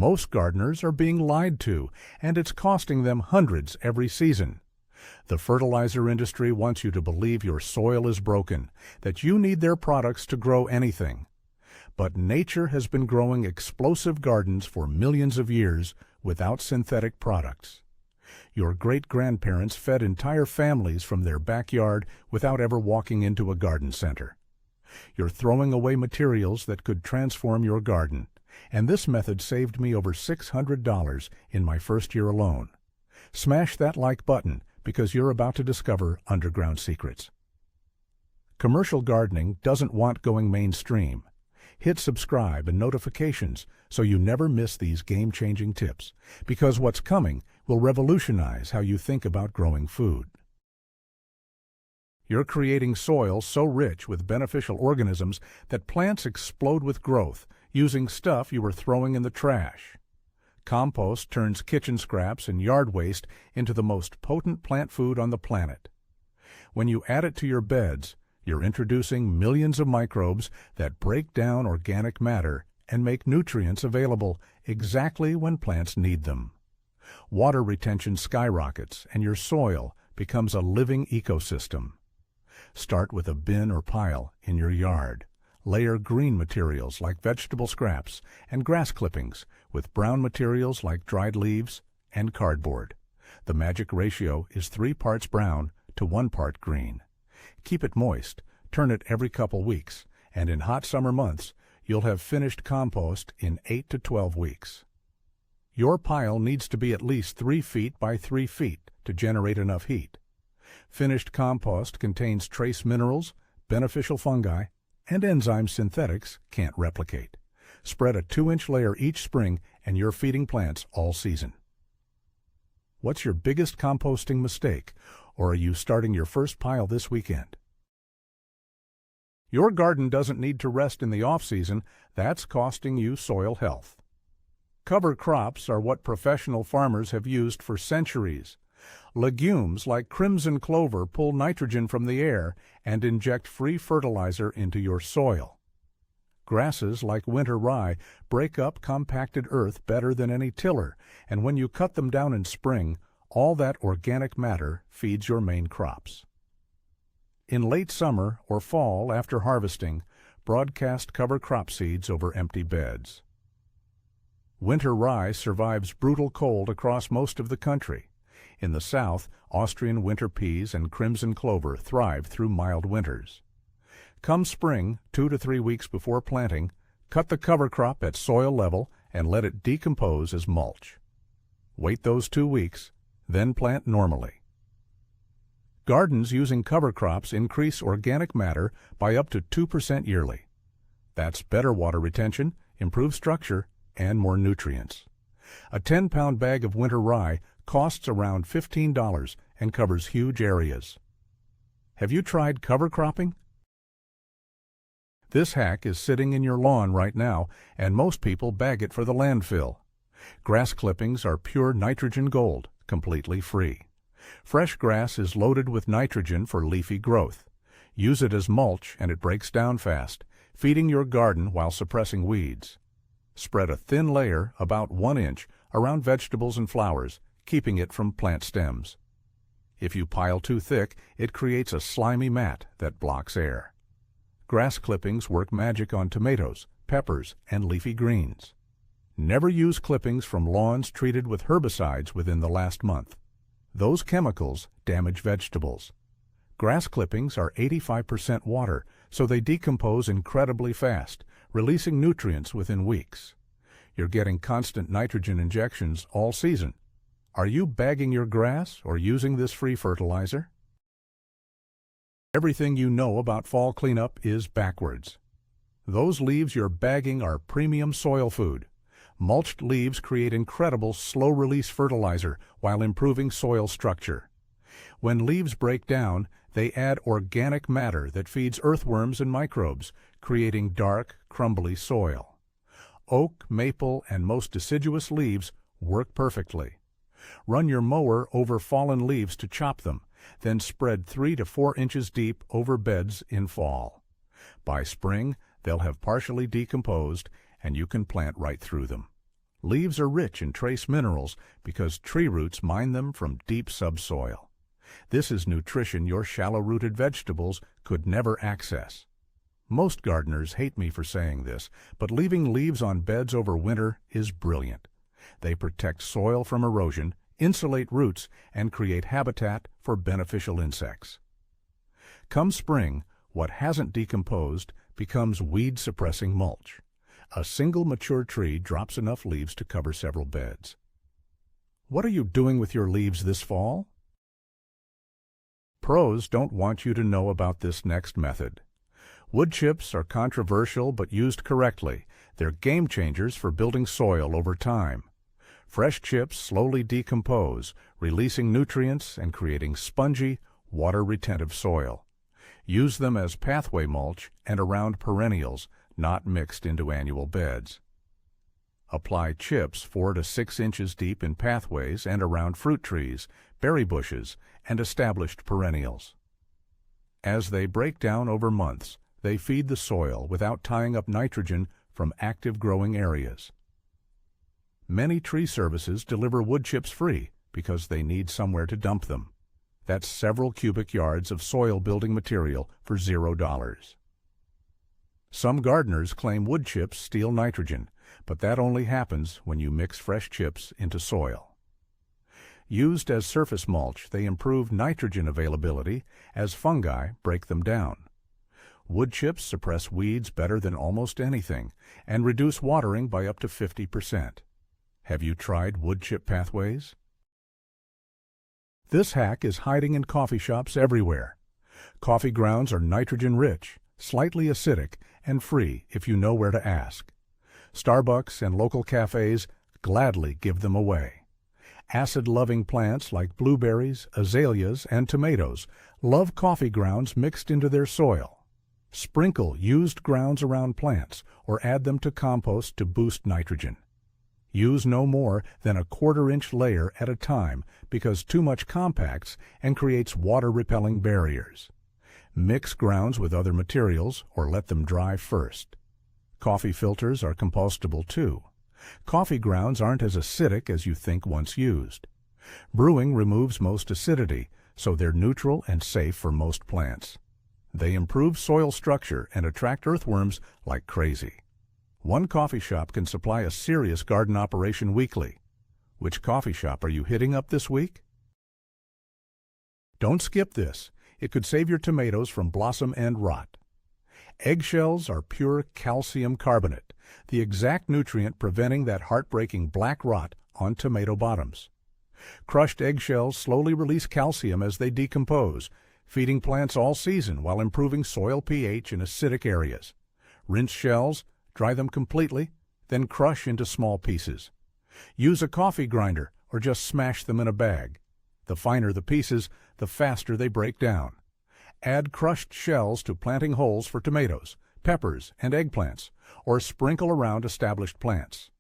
Most gardeners are being lied to, and it's costing them hundreds every season. The fertilizer industry wants you to believe your soil is broken, that you need their products to grow anything. But nature has been growing explosive gardens for millions of years without synthetic products. Your great-grandparents fed entire families from their backyard without ever walking into a garden center. You're throwing away materials that could transform your garden, and this method saved me over $600 in my first year alone. Smash that like button because you're about to discover underground secrets. Commercial gardening doesn't want going mainstream. Hit subscribe and notifications so you never miss these game-changing tips, because what's coming will revolutionize how you think about growing food. You're creating soil so rich with beneficial organisms that plants explode with growth using stuff you were throwing in the trash. Compost turns kitchen scraps and yard waste into the most potent plant food on the planet. When you add it to your beds, you're introducing millions of microbes that break down organic matter and make nutrients available exactly when plants need them. Water retention skyrockets, and your soil becomes a living ecosystem. Start with a bin or pile in your yard. Layer green materials like vegetable scraps and grass clippings with brown materials like dried leaves and cardboard. The magic ratio is 3 parts brown to 1 part green. Keep it moist, turn it every couple weeks, and in hot summer months, you'll have finished compost in 8 to 12 weeks. Your pile needs to be at least 3 feet by 3 feet to generate enough heat. Finished compost contains trace minerals, beneficial fungi, and enzymes synthetics can't replicate. Spread a 2-inch layer each spring and you're feeding plants all season. What's your biggest composting mistake, or are you starting your first pile this weekend? Your garden doesn't need to rest in the off-season. That's costing you soil health. Cover crops are what professional farmers have used for centuries. Legumes like crimson clover pull nitrogen from the air and inject free fertilizer into your soil. Grasses like winter rye break up compacted earth better than any tiller, and when you cut them down in spring, all that organic matter feeds your main crops. In late summer or fall after harvesting, broadcast cover crop seeds over empty beds. Winter rye survives brutal cold across most of the country. In the south, Austrian winter peas and crimson clover thrive through mild winters. Come spring, 2 to 3 weeks before planting, cut the cover crop at soil level and let it decompose as mulch. Wait those 2 weeks, then plant normally. Gardens using cover crops increase organic matter by up to 2% yearly. That's better water retention, improved structure, and more nutrients. A 10-pound bag of winter rye costs around $15 and covers huge areas. Have you tried cover cropping? This hack is sitting in your lawn right now, and most people bag it for the landfill. Grass clippings are pure nitrogen gold, completely free. Fresh grass is loaded with nitrogen for leafy growth. Use it as mulch and it breaks down fast, feeding your garden while suppressing weeds. Spread a thin layer, about 1 inch, around vegetables and flowers, keeping it from plant stems. If you pile too thick, it creates a slimy mat that blocks air. Grass clippings work magic on tomatoes, peppers, and leafy greens. Never use clippings from lawns treated with herbicides within the last month. Those chemicals damage vegetables. Grass clippings are 85% water, so they decompose incredibly fast, releasing nutrients within weeks. You're getting constant nitrogen injections all season. Are you bagging your grass or using this free fertilizer? Everything you know about fall cleanup is backwards. Those leaves you're bagging are premium soil food. Mulched leaves create incredible slow-release fertilizer while improving soil structure. When leaves break down, they add organic matter that feeds earthworms and microbes, creating dark, crumbly soil. Oak, maple, and most deciduous leaves work perfectly. Run your mower over fallen leaves to chop them, then spread 3 to 4 inches deep over beds in fall. By spring, they'll have partially decomposed, and you can plant right through them. Leaves are rich in trace minerals because tree roots mine them from deep subsoil. This is nutrition your shallow-rooted vegetables could never access. Most gardeners hate me for saying this, but leaving leaves on beds over winter is brilliant. They protect soil from erosion, insulate roots, and create habitat for beneficial insects. Come spring, what hasn't decomposed becomes weed-suppressing mulch. A single mature tree drops enough leaves to cover several beds. What are you doing with your leaves this fall? Pros don't want you to know about this next method. Wood chips are controversial, but used correctly, they're game changers for building soil over time. Fresh chips slowly decompose, releasing nutrients and creating spongy, water-retentive soil. Use them as pathway mulch and around perennials, not mixed into annual beds. Apply chips 4 to 6 inches deep in pathways and around fruit trees, berry bushes, and established perennials. As they break down over months, they feed the soil without tying up nitrogen from active growing areas. Many tree services deliver wood chips free because they need somewhere to dump them. That's several cubic yards of soil-building material for $0. Some gardeners claim wood chips steal nitrogen, but that only happens when you mix fresh chips into soil. Used as surface mulch, they improve nitrogen availability as fungi break them down. Wood chips suppress weeds better than almost anything and reduce watering by up to 50%. Have you tried wood chip pathways? This hack is hiding in coffee shops everywhere. Coffee grounds are nitrogen-rich, slightly acidic, and free if you know where to ask. Starbucks and local cafes gladly give them away. Acid-loving plants like blueberries, azaleas, and tomatoes love coffee grounds mixed into their soil. Sprinkle used grounds around plants or add them to compost to boost nitrogen. Use no more than a 1/4-inch layer at a time because too much compacts and creates water-repelling barriers. Mix grounds with other materials or let them dry first. Coffee filters are compostable too. Coffee grounds aren't as acidic as you think once used. Brewing removes most acidity, so they're neutral and safe for most plants. They improve soil structure and attract earthworms like crazy. One coffee shop can supply a serious garden operation weekly. Which coffee shop are you hitting up this week? Don't skip this. It could save your tomatoes from blossom end rot. Eggshells are pure calcium carbonate, the exact nutrient preventing that heartbreaking black rot on tomato bottoms. Crushed eggshells slowly release calcium as they decompose, feeding plants all season while improving soil pH in acidic areas. Rinse shells, dry them completely, then crush into small pieces. Use a coffee grinder or just smash them in a bag. The finer the pieces, the faster they break down. Add crushed shells to planting holes for tomatoes, peppers, and eggplants, or sprinkle around established plants.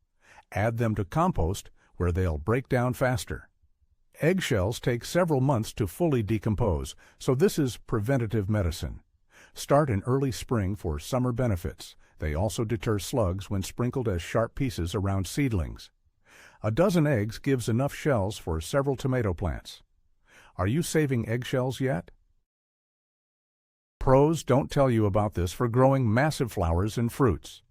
Add them to compost where they'll break down faster. Eggshells take several months to fully decompose, so this is preventative medicine. Start in early spring for summer benefits. They also deter slugs when sprinkled as sharp pieces around seedlings. A dozen eggs gives enough shells for several tomato plants. Are you saving eggshells yet? Pros don't tell you about this for growing massive flowers and fruits.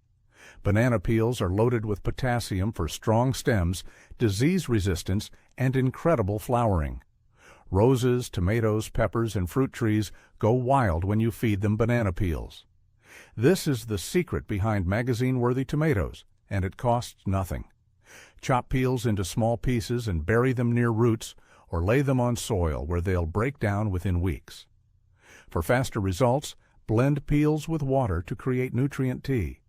Banana peels are loaded with potassium for strong stems, disease resistance, and incredible flowering. Roses, tomatoes, peppers, and fruit trees go wild when you feed them banana peels. This is the secret behind magazine-worthy tomatoes, and it costs nothing. Chop peels into small pieces and bury them near roots, or lay them on soil where they'll break down within weeks. For faster results, blend peels with water to create nutrient tea.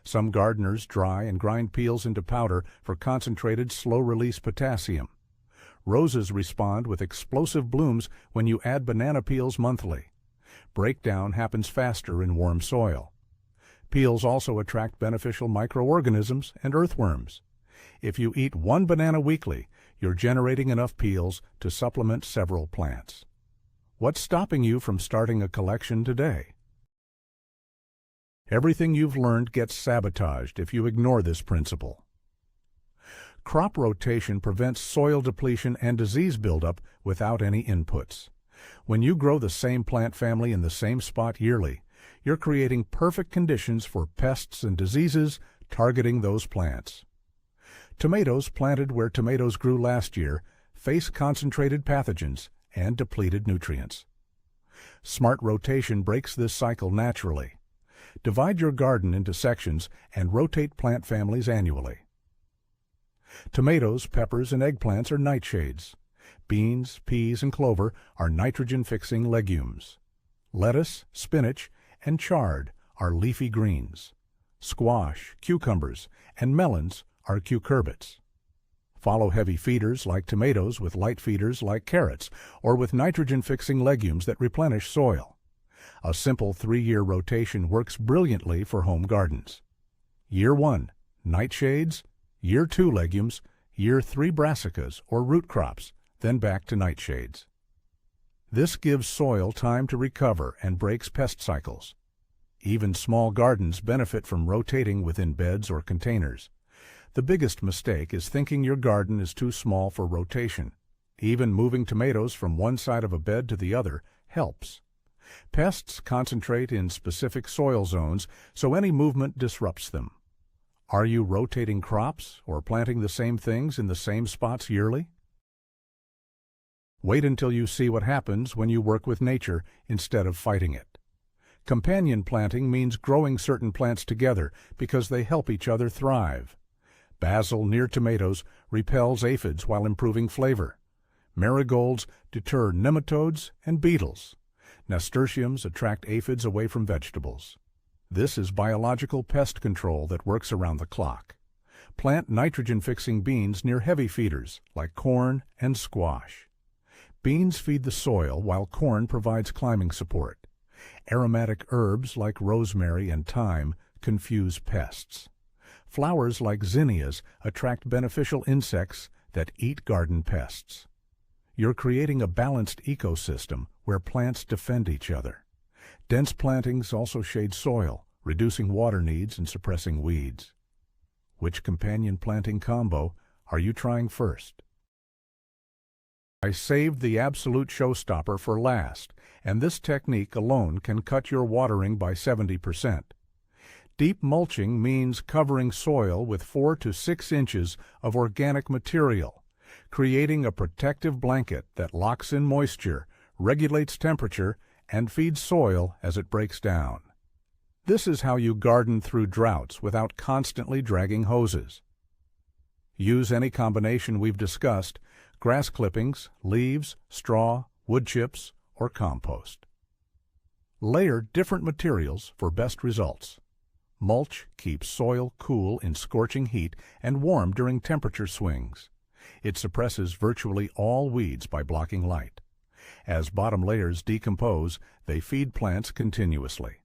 Some gardeners dry and grind peels into powder for concentrated, slow-release potassium. Roses respond with explosive blooms when you add banana peels monthly. Breakdown happens faster in warm soil. Peels also attract beneficial microorganisms and earthworms. If you eat one banana weekly, you're generating enough peels to supplement several plants. What's stopping you from starting a collection today? Everything you've learned gets sabotaged if you ignore this principle. Crop rotation prevents soil depletion and disease buildup without any inputs. When you grow the same plant family in the same spot yearly, you're creating perfect conditions for pests and diseases targeting those plants. Tomatoes planted where tomatoes grew last year face concentrated pathogens and depleted nutrients. Smart rotation breaks this cycle naturally. Divide your garden into sections and rotate plant families annually. Tomatoes, peppers, and eggplants are nightshades. Beans, peas, and clover are nitrogen-fixing legumes. Lettuce, spinach, and chard are leafy greens. Squash, cucumbers, and melons are cucurbits. Follow heavy feeders like tomatoes with light feeders like carrots, or with nitrogen-fixing legumes that replenish soil. A simple 3-year rotation works brilliantly for home gardens. Year 1, nightshades. Year 2, legumes. Year 3, brassicas or root crops, then back to nightshades. This gives soil time to recover and breaks pest cycles. Even small gardens benefit from rotating within beds or containers. The biggest mistake is thinking your garden is too small for rotation. Even moving tomatoes from one side of a bed to the other helps. Pests concentrate in specific soil zones, so any movement disrupts them. Are you rotating crops or planting the same things in the same spots yearly? Wait until you see what happens when you work with nature instead of fighting it. Companion planting means growing certain plants together because they help each other thrive. Basil near tomatoes repels aphids while improving flavor. Marigolds deter nematodes and beetles. Nasturtiums attract aphids away from vegetables. This is biological pest control that works around the clock. Plant nitrogen-fixing beans near heavy feeders like corn and squash. Beans feed the soil while corn provides climbing support. Aromatic herbs like rosemary and thyme confuse pests. Flowers like zinnias attract beneficial insects that eat garden pests. You're creating a balanced ecosystem where plants defend each other. Dense plantings also shade soil, reducing water needs and suppressing weeds. Which companion planting combo are you trying first? I saved the absolute showstopper for last, and this technique alone can cut your watering by 70%. Deep mulching means covering soil with 4 to 6 inches of organic material, creating a protective blanket that locks in moisture, regulates temperature, and feeds soil as it breaks down. This is how you garden through droughts without constantly dragging hoses. Use any combination we've discussed: grass clippings, leaves, straw, wood chips, or compost. Layer different materials for best results. Mulch keeps soil cool in scorching heat and warm during temperature swings. It suppresses virtually all weeds by blocking light. As bottom layers decompose, they feed plants continuously.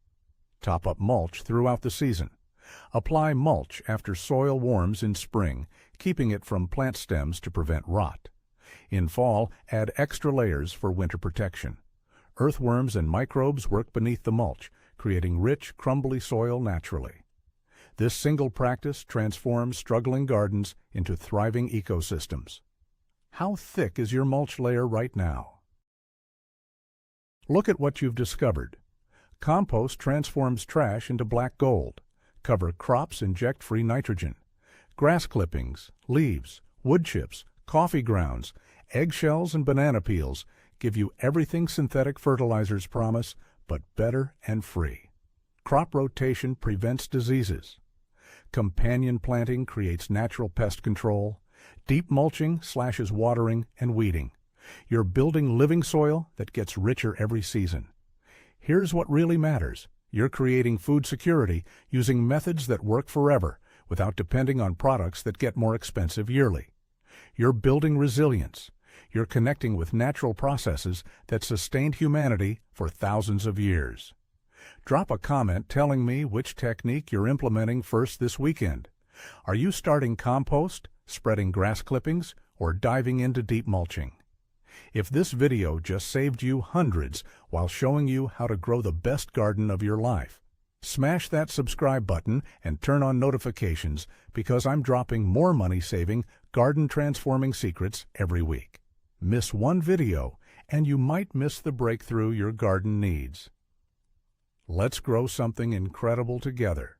Top up mulch throughout the season. Apply mulch after soil warms in spring, keeping it from plant stems to prevent rot. In fall, add extra layers for winter protection. Earthworms and microbes work beneath the mulch, creating rich, crumbly soil naturally. This single practice transforms struggling gardens into thriving ecosystems. How thick is your mulch layer right now? Look at what you've discovered. Compost transforms trash into black gold. Cover crops inject free nitrogen. Grass clippings, leaves, wood chips, coffee grounds, eggshells, and banana peels give you everything synthetic fertilizers promise, but better and free. Crop rotation prevents diseases. Companion planting creates natural pest control. Deep mulching slashes watering and weeding. You're building living soil that gets richer every season. Here's what really matters. You're creating food security using methods that work forever without depending on products that get more expensive yearly. You're building resilience. You're connecting with natural processes that sustained humanity for thousands of years. Drop a comment telling me which technique you're implementing first this weekend. Are you starting compost, spreading grass clippings, or diving into deep mulching? If this video just saved you hundreds while showing you how to grow the best garden of your life, smash that subscribe button and turn on notifications because I'm dropping more money-saving, garden-transforming secrets every week. Miss one video, and you might miss the breakthrough your garden needs. Let's grow something incredible together.